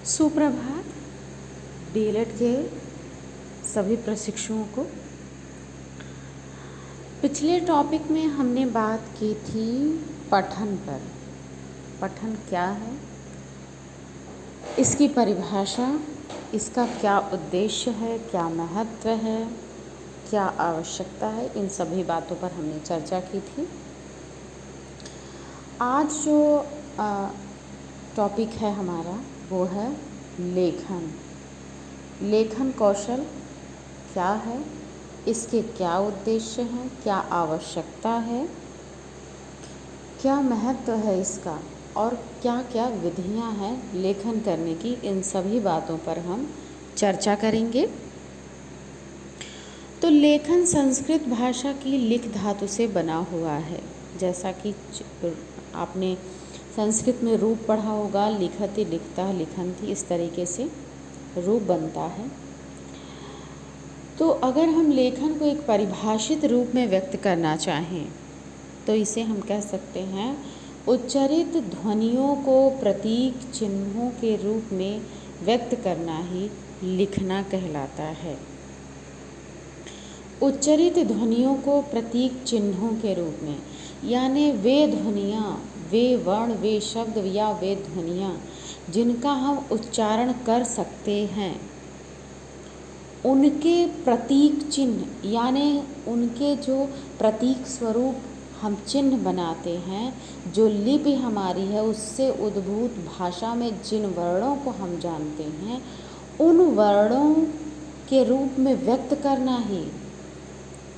सुप्रभात डीएलएड के सभी प्रशिक्षुओं को। पिछले टॉपिक में हमने बात की थी पठन पर। पठन क्या है, इसकी परिभाषा, इसका क्या उद्देश्य है, क्या महत्व है, क्या आवश्यकता है, इन सभी बातों पर हमने चर्चा की थी। आज जो टॉपिक है हमारा वो है लेखन। लेखन कौशल क्या है, इसके क्या उद्देश्य हैं, क्या आवश्यकता है, क्या महत्व है इसका और क्या क्या विधियां हैं लेखन करने की, इन सभी बातों पर हम चर्चा करेंगे। तो लेखन संस्कृत भाषा की लिख धातु से बना हुआ है। जैसा कि आपने संस्कृत में रूप पढ़ा होगा, लिखति लिखता लिखन्ति, इस तरीके से रूप बनता है। तो अगर हम लेखन को एक परिभाषित रूप में व्यक्त करना चाहें तो इसे हम कह सकते हैं उच्चारित ध्वनियों को प्रतीक चिन्हों के रूप में व्यक्त करना ही लिखना कहलाता है। उच्चारित ध्वनियों को प्रतीक चिन्हों के रूप में, यानी वे ध्वनियाँ, वे वर्ण, वे शब्द या वे ध्वनियाँ जिनका हम उच्चारण कर सकते हैं, उनके प्रतीक चिन्ह, यानी उनके जो प्रतीक स्वरूप हम चिन्ह बनाते हैं, जो लिपि हमारी है उससे उद्भूत भाषा में जिन वर्णों को हम जानते हैं, उन वर्णों के रूप में व्यक्त करना ही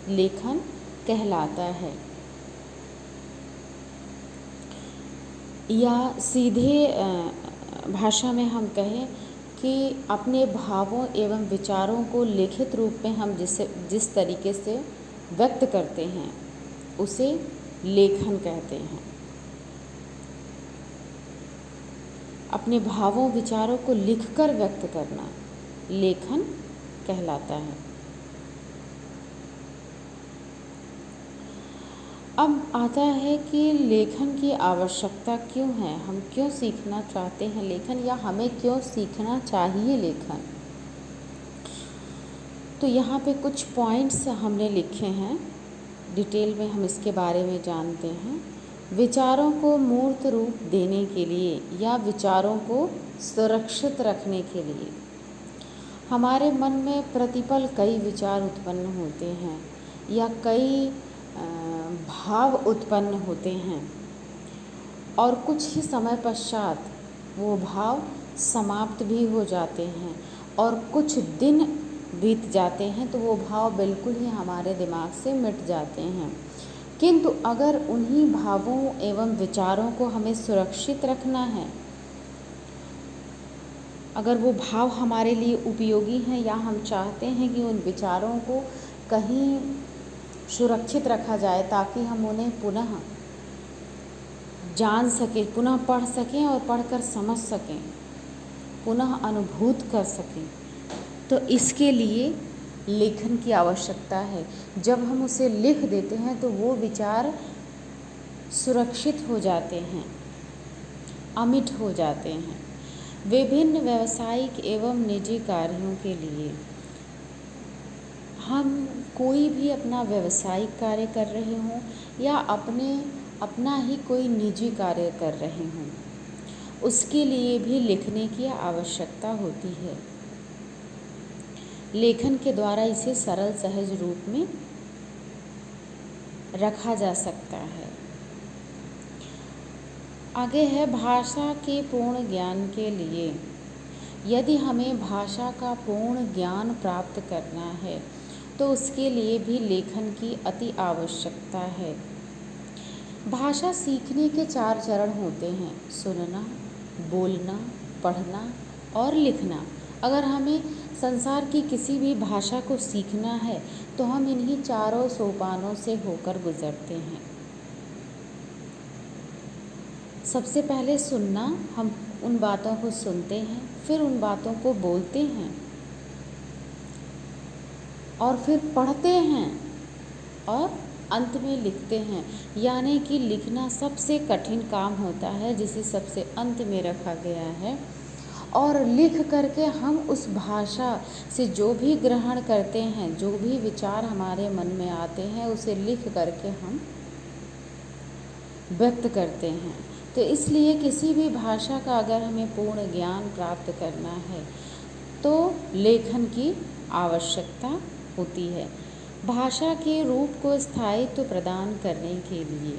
लेखन कहलाता है। या सीधे भाषा में हम कहें कि अपने भावों एवं विचारों को लिखित रूप में हम जिस तरीके से व्यक्त करते हैं उसे लेखन कहते हैं। अपने भावों विचारों को लिखकर व्यक्त करना लेखन कहलाता है। अब आता है कि लेखन की आवश्यकता क्यों है, हम क्यों सीखना चाहते हैं लेखन, या हमें क्यों सीखना चाहिए लेखन। तो यहाँ पे कुछ पॉइंट्स हमने लिखे हैं, डिटेल में हम इसके बारे में जानते हैं। विचारों को मूर्त रूप देने के लिए या विचारों को सुरक्षित रखने के लिए हमारे मन में प्रतिपल कई विचार उत्पन्न होते हैं या कई भाव उत्पन्न होते हैं और कुछ ही समय पश्चात वो भाव समाप्त भी हो जाते हैं और कुछ दिन बीत जाते हैं तो वो भाव बिल्कुल ही हमारे दिमाग से मिट जाते हैं। किंतु अगर उन्हीं भावों एवं विचारों को हमें सुरक्षित रखना है, अगर वो भाव हमारे लिए उपयोगी हैं या हम चाहते हैं कि उन विचारों को कहीं सुरक्षित रखा जाए ताकि हम उन्हें पुनः जान सकें, पुनः पढ़ सकें और पढ़कर समझ सकें, पुनः अनुभूत कर सकें, तो इसके लिए लेखन की आवश्यकता है। जब हम उसे लिख देते हैं तो वो विचार सुरक्षित हो जाते हैं, अमिट हो जाते हैं। विभिन्न व्यावसायिक एवं निजी कार्यों के लिए हम कोई भी अपना व्यावसायिक कार्य कर रहे हों या अपना ही कोई निजी कार्य कर रहे हों, उसके लिए भी लिखने की आवश्यकता होती है। लेखन के द्वारा इसे सरल सहज रूप में रखा जा सकता है। आगे है भाषा के पूर्ण ज्ञान के लिए। यदि हमें भाषा का पूर्ण ज्ञान प्राप्त करना है तो उसके लिए भी लेखन की अति आवश्यकता है। भाषा सीखने के 4 चरण होते हैं: सुनना, बोलना, पढ़ना और लिखना। अगर हमें संसार की किसी भी भाषा को सीखना है तो हम इन्हीं चारों सोपानों से होकर गुजरते हैं। सबसे पहले सुनना, हम उन बातों को सुनते हैं, फिर उन बातों को बोलते हैं और फिर पढ़ते हैं और अंत में लिखते हैं। यानी कि लिखना सबसे कठिन काम होता है जिसे सबसे अंत में रखा गया है और लिख करके हम उस भाषा से जो भी ग्रहण करते हैं, जो भी विचार हमारे मन में आते हैं, उसे लिख करके हम व्यक्त करते हैं। तो इसलिए किसी भी भाषा का अगर हमें पूर्ण ज्ञान प्राप्त करना है तो लेखन की आवश्यकता होती है। भाषा के रूप को स्थायित्व प्रदान करने के लिए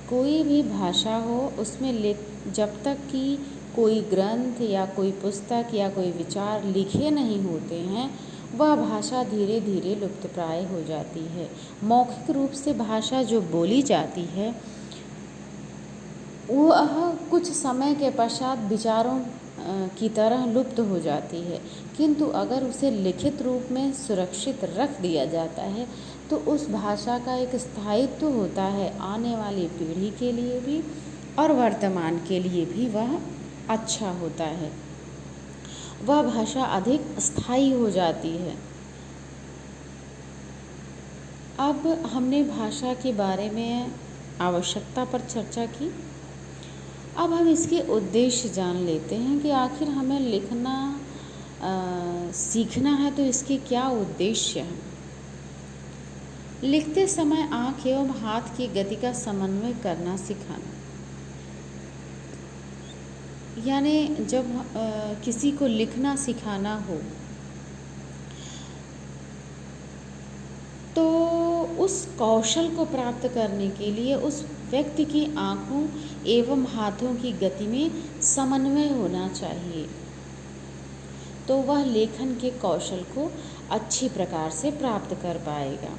कोई भी भाषा हो उसमें जब तक कि कोई ग्रंथ या कोई पुस्तक या कोई विचार लिखे नहीं होते हैं, वह भाषा धीरे धीरे लुप्तप्राय हो जाती है। मौखिक रूप से भाषा जो बोली जाती है वह कुछ समय के पश्चात विचारों की तरह लुप्त हो जाती है, किंतु अगर उसे लिखित रूप में सुरक्षित रख दिया जाता है तो उस भाषा का एक स्थायित्व होता है। आने वाली पीढ़ी के लिए भी और वर्तमान के लिए भी वह अच्छा होता है, वह भाषा अधिक स्थायी हो जाती है। अब हमने भाषा के बारे में आवश्यकता पर चर्चा की। अब हम इसके उद्देश्य जान लेते हैं कि आखिर हमें लिखना सीखना है तो इसके क्या उद्देश्य हैं। लिखते समय आँख एवं हाथ की गति का समन्वय करना सिखाना, यानी जब किसी को लिखना सिखाना हो तो उस कौशल को प्राप्त करने के लिए उस व्यक्ति की आँखों एवं हाथों की गति में समन्वय होना चाहिए, तो वह लेखन के कौशल को अच्छी प्रकार से प्राप्त कर पाएगा।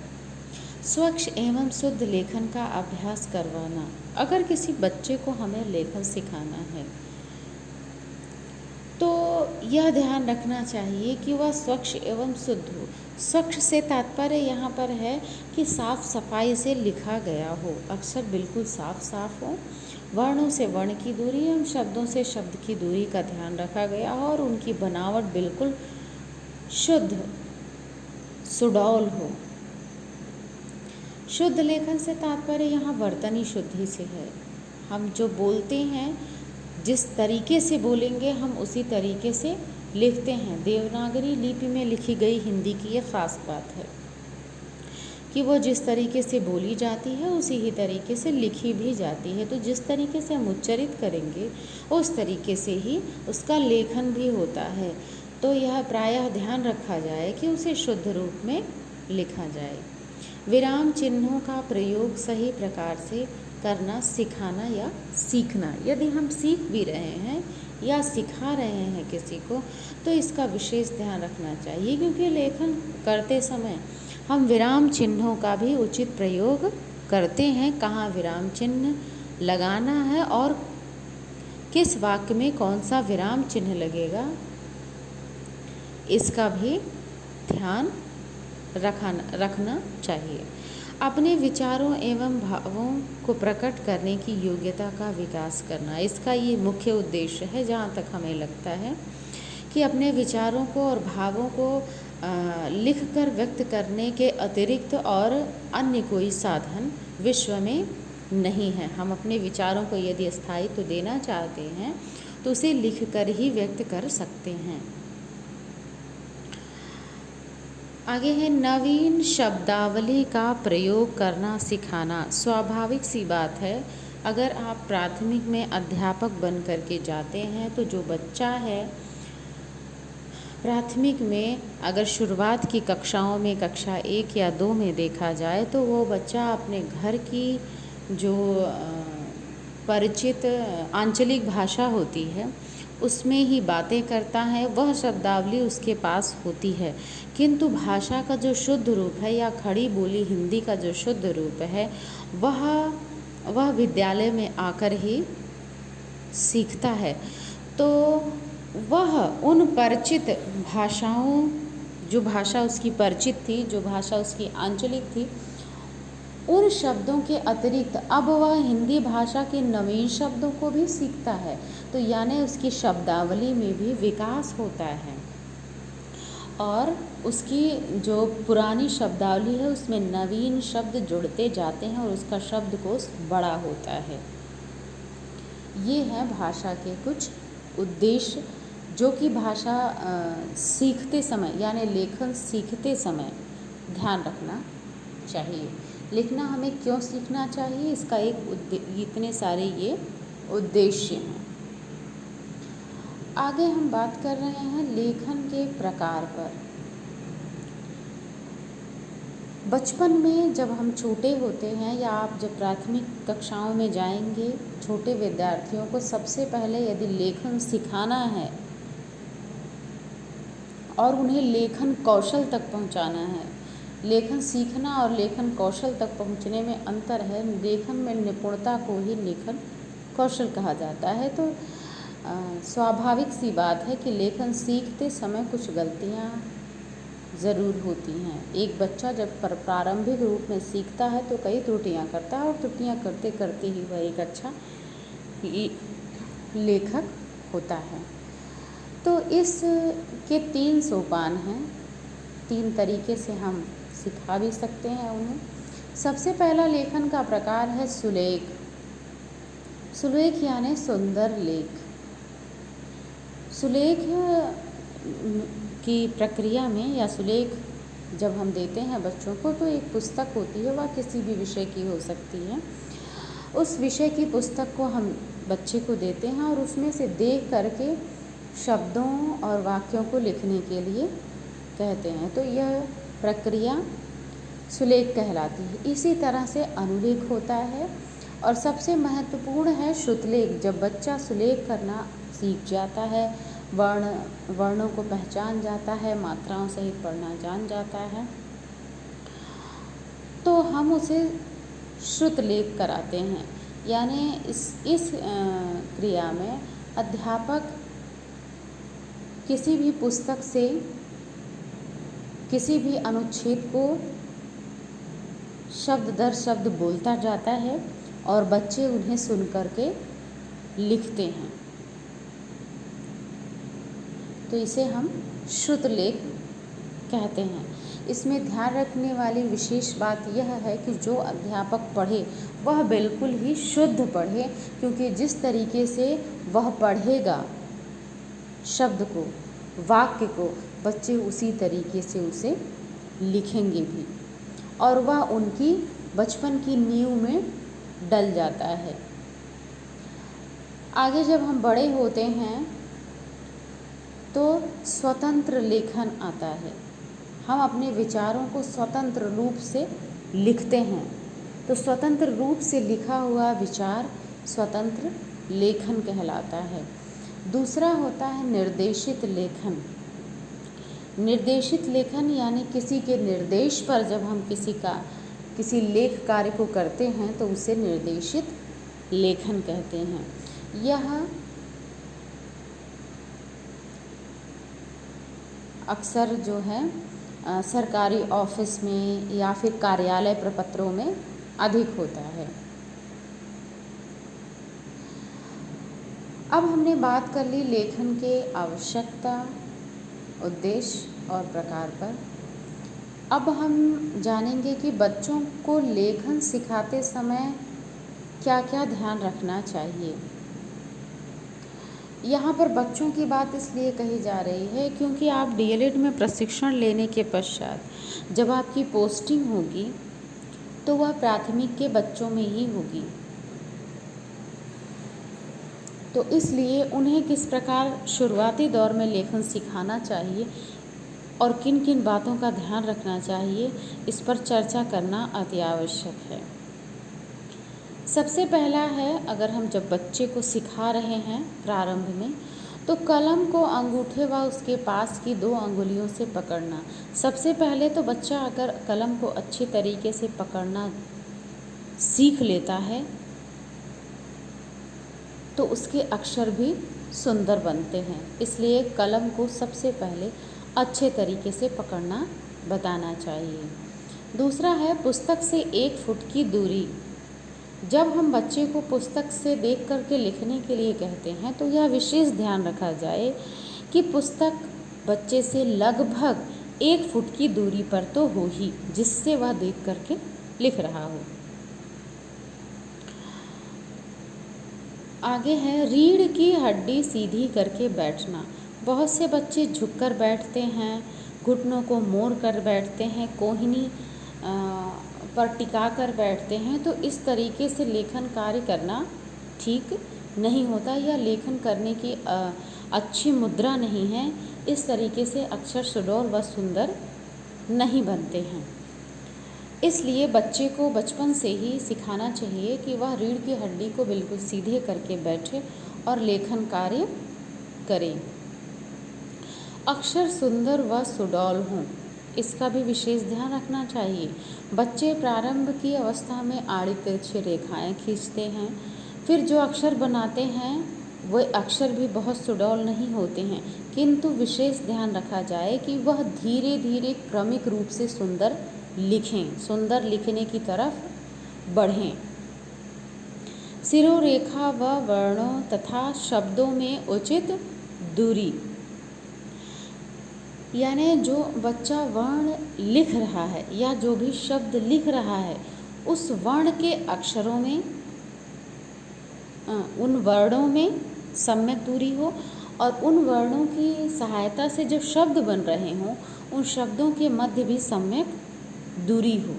स्वच्छ एवं शुद्ध लेखन का अभ्यास करवाना। अगर किसी बच्चे को हमें लेखन सिखाना है तो यह ध्यान रखना चाहिए कि वह स्वच्छ एवं शुद्ध हो। स्वच्छ से तात्पर्य यहाँ पर है कि साफ सफाई से लिखा गया हो, अक्षर बिल्कुल साफ साफ हो, वर्णों से वर्ण की दूरी एवं शब्दों से शब्द की दूरी का ध्यान रखा गया हो और उनकी बनावट बिल्कुल शुद्ध सुडौल हो। शुद्ध लेखन से तात्पर्य यहाँ वर्तनी शुद्धि से है। हम जो बोलते हैं, जिस तरीके से बोलेंगे हम उसी तरीके से लिखते हैं। देवनागरी लिपि में लिखी गई हिंदी की ये ख़ास बात है कि वो जिस तरीके से बोली जाती है उसी ही तरीके से लिखी भी जाती है। तो जिस तरीके से हम उच्चारित करेंगे उस तरीके से ही उसका लेखन भी होता है। तो यह प्रायः ध्यान रखा जाए कि उसे शुद्ध रूप में लिखा जाए। विराम चिन्हों का प्रयोग सही प्रकार से करना सिखाना या सीखना। यदि हम सीख भी रहे हैं या सिखा रहे हैं किसी को तो इसका विशेष ध्यान रखना चाहिए, क्योंकि लेखन करते समय हम विराम चिन्हों का भी उचित प्रयोग करते हैं। कहाँ विराम चिन्ह लगाना है और किस वाक्य में कौन सा विराम चिन्ह लगेगा, इसका भी ध्यान रखना चाहिए। अपने विचारों एवं भावों को प्रकट करने की योग्यता का विकास करना, इसका ये मुख्य उद्देश्य है। जहाँ तक हमें लगता है कि अपने विचारों को और भावों को लिखकर व्यक्त करने के अतिरिक्त और अन्य कोई साधन विश्व में नहीं है। हम अपने विचारों को यदि स्थायित्व देना चाहते हैं तो उसे लिखकर ही व्यक्त कर सकते हैं। आगे है नवीन शब्दावली का प्रयोग करना सिखाना। स्वाभाविक सी बात है, अगर आप प्राथमिक में अध्यापक बन कर के जाते हैं तो जो बच्चा है प्राथमिक में, अगर शुरुआत की कक्षाओं में कक्षा 1 या 2 में देखा जाए तो वो बच्चा अपने घर की जो परिचित आंचलिक भाषा होती है उसमें ही बातें करता है, वह शब्दावली उसके पास होती है। किंतु भाषा का जो शुद्ध रूप है या खड़ी बोली हिंदी का जो शुद्ध रूप है वह विद्यालय में आकर ही सीखता है। तो वह उन परिचित भाषाओं, जो भाषा उसकी परिचित थी, जो भाषा उसकी आंचलिक थी, उन शब्दों के अतिरिक्त अब वह हिंदी भाषा के नवीन शब्दों को भी सीखता है। तो यानी उसकी शब्दावली में भी विकास होता है और उसकी जो पुरानी शब्दावली है उसमें नवीन शब्द जुड़ते जाते हैं और उसका शब्दकोश बड़ा होता है। ये है भाषा के कुछ उद्देश्य जो कि भाषा सीखते समय यानी लेखन सीखते समय ध्यान रखना चाहिए। लिखना हमें क्यों सीखना चाहिए, इसका इतने सारे ये उद्देश्य हैं। आगे हम बात कर रहे हैं लेखन के प्रकार पर। बचपन में जब हम छोटे होते हैं या आप जब प्राथमिक कक्षाओं में जाएंगे, छोटे विद्यार्थियों को सबसे पहले यदि लेखन सिखाना है और उन्हें लेखन कौशल तक पहुंचाना है, लेखन सीखना और लेखन कौशल तक पहुंचने में अंतर है। लेखन में निपुणता को ही लेखन कौशल कहा जाता है। तो स्वाभाविक सी बात है कि लेखन सीखते समय कुछ गलतियां ज़रूर होती हैं। एक बच्चा जब प्रारंभिक रूप में सीखता है तो कई त्रुटियां करता है और त्रुटियां करते करते ही वह एक अच्छा लेखक होता है। तो इस के 3 सोपान हैं, 3 तरीके से हम सिखा भी सकते हैं उन्हें। सबसे पहला लेखन का प्रकार है सुलेख। सुलेख यानी सुंदर लेख। सुलेख की प्रक्रिया में या सुलेख जब हम देते हैं बच्चों को तो एक पुस्तक होती है, वह किसी भी विषय की हो सकती है। उस विषय की पुस्तक को हम बच्चे को देते हैं और उसमें से देख करके शब्दों और वाक्यों को लिखने के लिए कहते हैं। तो यह प्रक्रिया सुलेख कहलाती है। इसी तरह से अनुलेख होता है और सबसे महत्वपूर्ण है श्रुतलेख। जब बच्चा सुलेख करना सीख जाता है, वर्णों को पहचान जाता है, मात्राओं सहित पढ़ना जान जाता है, तो हम उसे श्रुतलेख कराते हैं। यानी इस क्रिया में अध्यापक किसी भी पुस्तक से किसी भी अनुच्छेद को शब्द दर शब्द बोलता जाता है और बच्चे उन्हें सुन करके लिखते हैं। तो इसे हम श्रुतलेख कहते हैं। इसमें ध्यान रखने वाली विशेष बात यह है कि जो अध्यापक पढ़े वह बिल्कुल ही शुद्ध पढ़े, क्योंकि जिस तरीके से वह पढ़ेगा शब्द को, वाक्य को, बच्चे उसी तरीके से उसे लिखेंगे भी और वह उनकी बचपन की नींव में डल जाता है। आगे जब हम बड़े होते हैं तो स्वतंत्र लेखन आता है। हम अपने विचारों को स्वतंत्र रूप से लिखते हैं। तो स्वतंत्र रूप से लिखा हुआ विचार स्वतंत्र लेखन कहलाता है। दूसरा होता है निर्देशित लेखन। निर्देशित लेखन यानी किसी के निर्देश पर जब हम किसी लेख कार्य को करते हैं तो उसे निर्देशित लेखन कहते हैं। यह अक्सर जो है सरकारी ऑफिस में या फिर कार्यालय प्रपत्रों में अधिक होता है। अब हमने बात कर ली लेखन के आवश्यकता, उद्देश्य और प्रकार पर। अब हम जानेंगे कि बच्चों को लेखन सिखाते समय क्या क्या ध्यान रखना चाहिए। यहाँ पर बच्चों की बात इसलिए कही जा रही है क्योंकि आप डीएलएड में प्रशिक्षण लेने के पश्चात जब आपकी पोस्टिंग होगी तो वह प्राथमिक के बच्चों में ही होगी। तो इसलिए उन्हें किस प्रकार शुरुआती दौर में लेखन सिखाना चाहिए और किन किन बातों का ध्यान रखना चाहिए, इस पर चर्चा करना अति आवश्यक है। सबसे पहला है, अगर हम जब बच्चे को सिखा रहे हैं प्रारंभ में, तो कलम को अंगूठे व उसके पास की 2 अंगुलियों से पकड़ना। सबसे पहले तो बच्चा अगर कलम को अच्छे तरीके से पकड़ना सीख लेता है तो उसके अक्षर भी सुंदर बनते हैं। इसलिए कलम को सबसे पहले अच्छे तरीके से पकड़ना बताना चाहिए। दूसरा है पुस्तक से 1 फुट की दूरी। जब हम बच्चे को पुस्तक से देख करके लिखने के लिए कहते हैं तो यह विशेष ध्यान रखा जाए कि पुस्तक बच्चे से लगभग 1 फुट की दूरी पर तो हो ही, जिससे वह देख करके लिख रहा हो। आगे है रीढ़ की हड्डी सीधी करके बैठना। बहुत से बच्चे झुककर बैठते हैं, घुटनों को मोड़ कर बैठते हैं, कोहनी पर टिका कर बैठते हैं। तो इस तरीके से लेखन कार्य करना ठीक नहीं होता या लेखन करने की अच्छी मुद्रा नहीं है। इस तरीके से अक्षर सुडौल व सुंदर नहीं बनते हैं। इसलिए बच्चे को बचपन से ही सिखाना चाहिए कि वह रीढ़ की हड्डी को बिल्कुल सीधे करके बैठे और लेखन कार्य करे। अक्षर सुंदर व सुडौल हों, इसका भी विशेष ध्यान रखना चाहिए। बच्चे प्रारंभ की अवस्था में आड़ी तिरछी रेखाएं खींचते हैं, फिर जो अक्षर बनाते हैं वह अक्षर भी बहुत सुडौल नहीं होते हैं, किंतु विशेष ध्यान रखा जाए कि वह धीरे धीरे क्रमिक रूप से सुंदर लिखें, सुंदर लिखने की तरफ बढ़ें। सिरोरेखा व वर्णों तथा शब्दों में उचित दूरी, यानी जो बच्चा वर्ण लिख रहा है या जो भी शब्द लिख रहा है उस वर्ण के अक्षरों में उन वर्णों में सम्यक दूरी हो और उन वर्णों की सहायता से जो शब्द बन रहे हों उन शब्दों के मध्य भी सम्यक दूरी हो।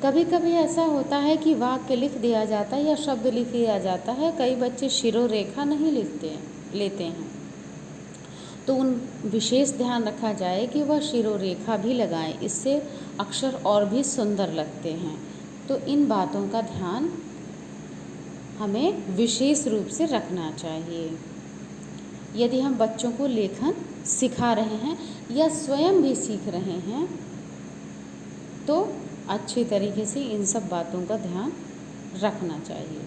कभी कभी ऐसा होता है कि वाक्य लिख दिया जाता है या शब्द लिख दिया जाता है, कई बच्चे शिरोरेखा नहीं लेते हैं, तो उन विशेष ध्यान रखा जाए कि वह शिरोरेखा भी लगाएं, इससे अक्षर और भी सुंदर लगते हैं। तो इन बातों का ध्यान हमें विशेष रूप से रखना चाहिए यदि हम बच्चों को लेखन सिखा रहे हैं या स्वयं भी सीख रहे हैं, तो अच्छी तरीके से इन सब बातों का ध्यान रखना चाहिए।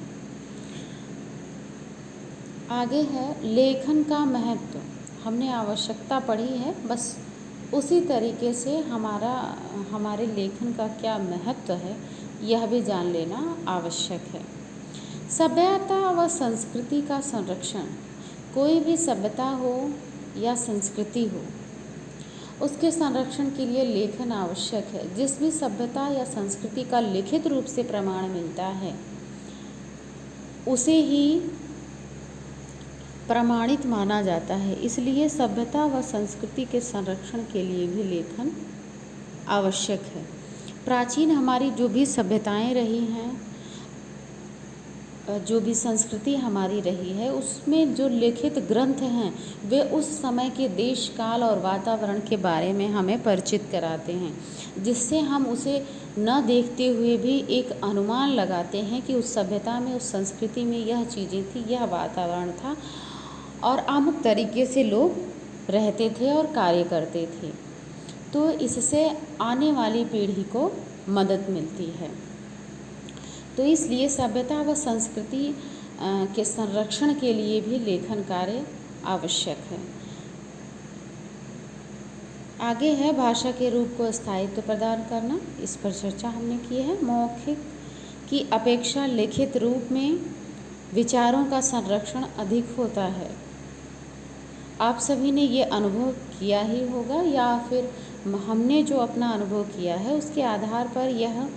आगे है लेखन का महत्व। हमने आवश्यकता पढ़ी है, बस उसी तरीके से हमारे लेखन का क्या महत्व है यह भी जान लेना आवश्यक है। सभ्यता व संस्कृति का संरक्षण। कोई भी सभ्यता हो या संस्कृति हो, उसके संरक्षण के लिए लेखन आवश्यक है। जिस भी सभ्यता या संस्कृति का लिखित रूप से प्रमाण मिलता है उसे ही प्रमाणित माना जाता है, इसलिए सभ्यता व संस्कृति के संरक्षण के लिए भी लेखन आवश्यक है। प्राचीन हमारी जो भी सभ्यताएं रही हैं, जो भी संस्कृति हमारी रही है, उसमें जो लिखित ग्रंथ हैं वे उस समय के देश काल और वातावरण के बारे में हमें परिचित कराते हैं, जिससे हम उसे न देखते हुए भी एक अनुमान लगाते हैं कि उस सभ्यता में, उस संस्कृति में यह चीज़ें थी, यह वातावरण था और अमुक तरीके से लोग रहते थे और कार्य करते थे। तो इससे आने वाली पीढ़ी को मदद मिलती है। तो इसलिए सभ्यता व संस्कृति के संरक्षण के लिए भी लेखन कार्य आवश्यक है। आगे है भाषा के रूप को स्थायित्व प्रदान करना, इस पर चर्चा हमने की है। मौखिक की अपेक्षा लिखित रूप में विचारों का संरक्षण अधिक होता है। आप सभी ने ये अनुभव किया ही होगा या फिर हमने जो अपना अनुभव किया है उसके आधार पर यह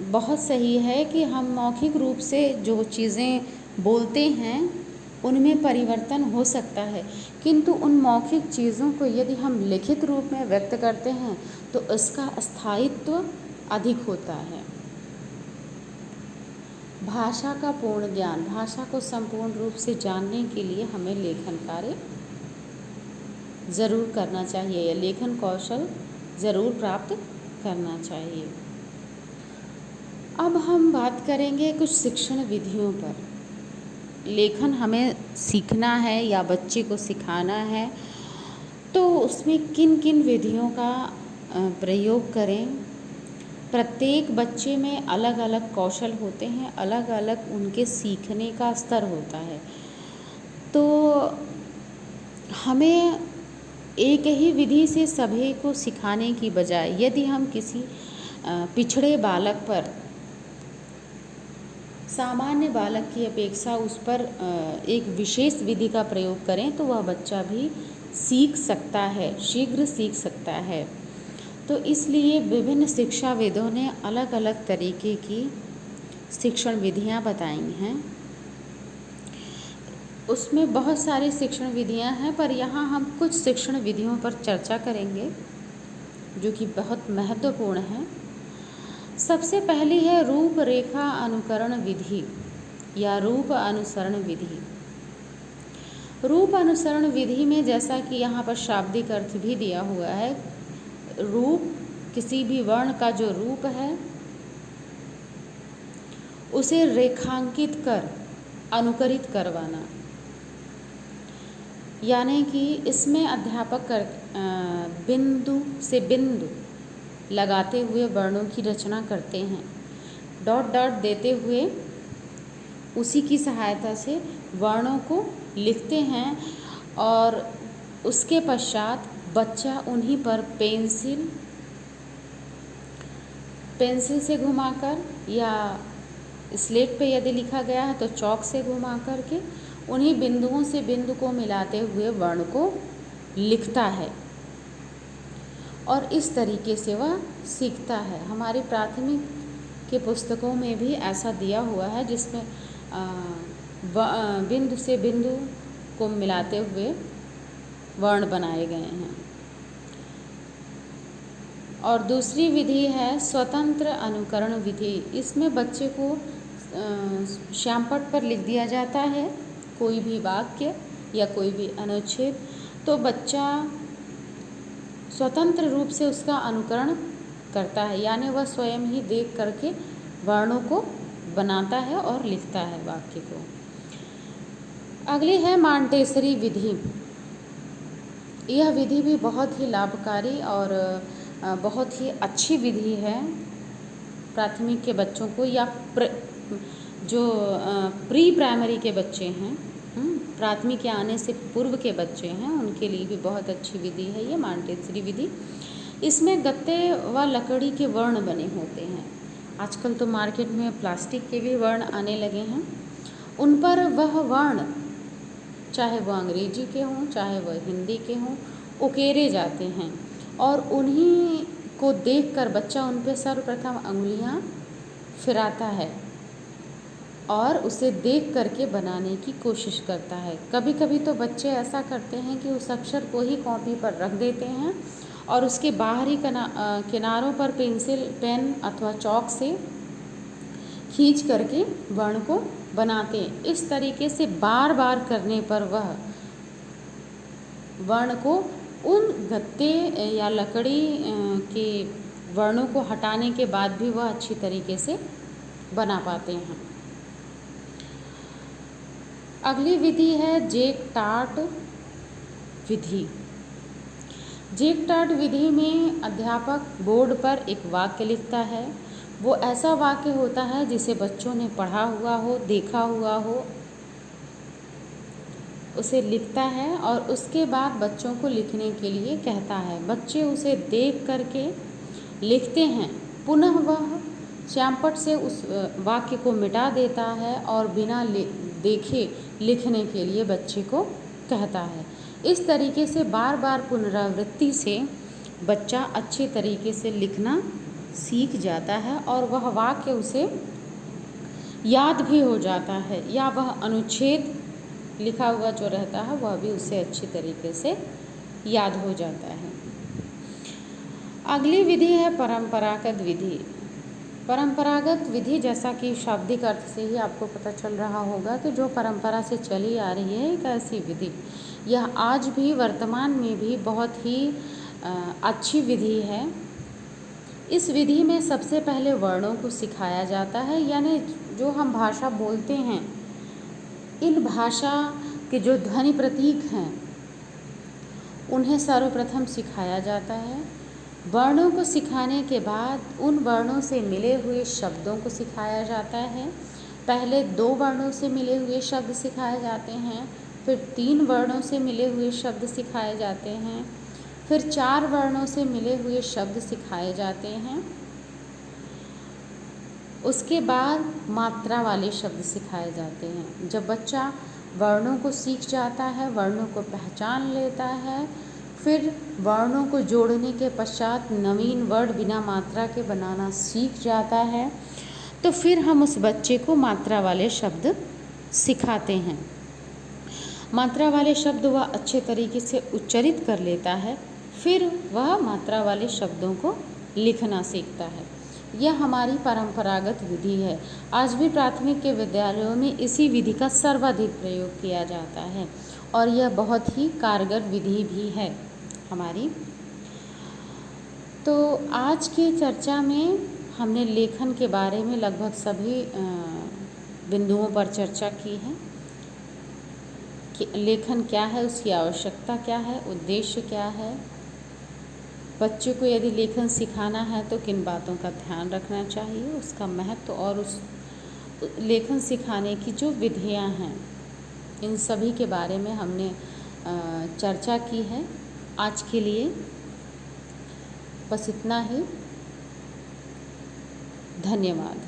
बहुत सही है कि हम मौखिक रूप से जो चीज़ें बोलते हैं उनमें परिवर्तन हो सकता है, किंतु उन मौखिक चीज़ों को यदि हम लिखित रूप में व्यक्त करते हैं तो इसका स्थायित्व अधिक होता है। भाषा का पूर्ण ज्ञान। भाषा को संपूर्ण रूप से जानने के लिए हमें लेखन कार्य ज़रूर करना चाहिए या लेखन कौशल ज़रूर प्राप्त करना चाहिए। अब हम बात करेंगे कुछ शिक्षण विधियों पर। लेखन हमें सीखना है या बच्चे को सिखाना है तो उसमें किन किन विधियों का प्रयोग करें। प्रत्येक बच्चे में अलग अलग कौशल होते हैं, अलग अलग उनके सीखने का स्तर होता है, तो हमें एक ही विधि से सभी को सिखाने की बजाय यदि हम किसी पिछड़े बालक पर सामान्य बालक की अपेक्षा उस पर एक विशेष विधि का प्रयोग करें तो वह बच्चा भी सीख सकता है, शीघ्र सीख सकता है। तो इसलिए विभिन्न शिक्षाविदों ने अलग अलग तरीके की शिक्षण विधियां बताई हैं। उसमें बहुत सारी शिक्षण विधियां हैं, पर यहाँ हम कुछ शिक्षण विधियों पर चर्चा करेंगे जो कि बहुत महत्वपूर्ण है। सबसे पहली है रूपरेखा अनुकरण विधि या रूप अनुसरण विधि। रूप अनुसरण विधि में जैसा कि यहाँ पर शाब्दिक अर्थ भी दिया हुआ है, रूप किसी भी वर्ण का जो रूप है उसे रेखांकित कर अनुकरित करवाना, यानी कि इसमें अध्यापक बिंदु से बिंदु लगाते हुए वर्णों की रचना करते हैं, डॉट डॉट देते हुए उसी की सहायता से वर्णों को लिखते हैं और उसके पश्चात बच्चा उन्हीं पर पेंसिल से घुमाकर या स्लेट पे यदि लिखा गया है तो चॉक से घुमा कर के उन्हीं बिंदुओं से बिंदु को मिलाते हुए वर्ण को लिखता है और इस तरीके से वह सीखता है। हमारी प्राथमिक के पुस्तकों में भी ऐसा दिया हुआ है जिसमें बिंदु से बिंदु को मिलाते हुए वर्ण बनाए गए हैं। और दूसरी विधि है स्वतंत्र अनुकरण विधि। इसमें बच्चे को श्यामपट्ट पर लिख दिया जाता है कोई भी वाक्य या कोई भी अनुच्छेद, तो बच्चा स्वतंत्र रूप से उसका अनुकरण करता है, यानी वह स्वयं ही देख करके वर्णों को बनाता है और लिखता है वाक्य को। अगली है मॉन्टेसरी विधि। यह विधि भी बहुत ही लाभकारी और बहुत ही अच्छी है प्राथमिक के बच्चों को या जो प्री प्राइमरी के बच्चे हैं, प्राथमिक के आने से पूर्व के बच्चे हैं, उनके लिए भी बहुत अच्छी विधि है ये मॉन्टेसरी विधि। इसमें गत्ते व लकड़ी के वर्ण बने होते हैं। आजकल तो मार्केट में प्लास्टिक के भी वर्ण आने लगे हैं। उन पर वह वर्ण, चाहे वह अंग्रेजी के हों चाहे वह हिंदी के हों, उकेरे जाते हैं और उन्हीं को देखकर बच्चा उन पर सर्वप्रथम अंगुलियां फिराता है और उसे देख करके बनाने की कोशिश करता है। कभी कभी तो बच्चे ऐसा करते हैं कि उस अक्षर को ही कॉपी पर रख देते हैं और उसके बाहरी किनारों पर पेन अथवा चॉक से खींच करके वर्ण को बनाते हैं। इस तरीके से बार बार करने पर वह वर्ण को उन गत्ते या लकड़ी के वर्णों को हटाने के बाद भी वह अच्छी तरीके से बना पाते हैं। अगली विधि है जैकटार्ट विधि। जैकटार्ट विधि में अध्यापक बोर्ड पर एक वाक्य लिखता है। वो ऐसा वाक्य होता है जिसे बच्चों ने पढ़ा हुआ हो, देखा हुआ हो, उसे लिखता है और उसके बाद बच्चों को लिखने के लिए कहता है। बच्चे उसे देख करके लिखते हैं। पुनः वह श्यामपट्ट से उस वाक्य को मिटा देता है और बिना देखे लिखने के लिए बच्चे को कहता है। इस तरीके से बार बार पुनरावृत्ति से बच्चा अच्छे तरीके से लिखना सीख जाता है और वह वाक्य उसे याद भी हो जाता है, या वह अनुच्छेद लिखा हुआ जो रहता है वह भी उसे अच्छी तरीके से याद हो जाता है। अगली विधि है परंपरागत विधि। परंपरागत विधि, जैसा कि शाब्दिक अर्थ से ही आपको पता चल रहा होगा कि जो परंपरा से चली आ रही है एक ऐसी विधि, यह आज भी वर्तमान में भी बहुत ही अच्छी विधि है। इस विधि में सबसे पहले वर्णों को सिखाया जाता है, यानी जो हम भाषा बोलते हैं, इन भाषा के जो ध्वनि प्रतीक हैं उन्हें सर्वप्रथम सिखाया जाता है। वर्णों को सिखाने के बाद उन वर्णों से मिले हुए शब्दों को सिखाया जाता है। पहले 2 वर्णों से मिले हुए शब्द सिखाए जाते हैं, फिर 3 वर्णों से मिले हुए शब्द सिखाए जाते हैं, फिर 4 वर्णों से मिले हुए शब्द सिखाए जाते हैं। उसके बाद मात्रा वाले शब्द सिखाए जाते हैं। जब बच्चा वर्णों को सीख जाता है, वर्णों को पहचान लेता है, फिर वर्णों को जोड़ने के पश्चात नवीन वर्ड बिना मात्रा के बनाना सीख जाता है, तो फिर हम उस बच्चे को मात्रा वाले शब्द सिखाते हैं। मात्रा वाले शब्द वह अच्छे तरीके से उच्चारित कर लेता है, फिर वह मात्रा वाले शब्दों को लिखना सीखता है। यह हमारी परंपरागत विधि है। आज भी प्राथमिक के विद्यालयों में इसी विधि का सर्वाधिक प्रयोग किया जाता है और यह बहुत ही कारगर विधि भी है हमारी। तो आज की चर्चा में हमने लेखन के बारे में लगभग सभी बिंदुओं पर चर्चा की है कि लेखन क्या है, उसकी आवश्यकता क्या है, उद्देश्य क्या है, बच्चे को यदि लेखन सिखाना है तो किन बातों का ध्यान रखना चाहिए, उसका महत्व और उस लेखन सिखाने की जो विधियां हैं, इन सभी के बारे में हमने चर्चा की है। आज के लिए बस इतना ही। धन्यवाद।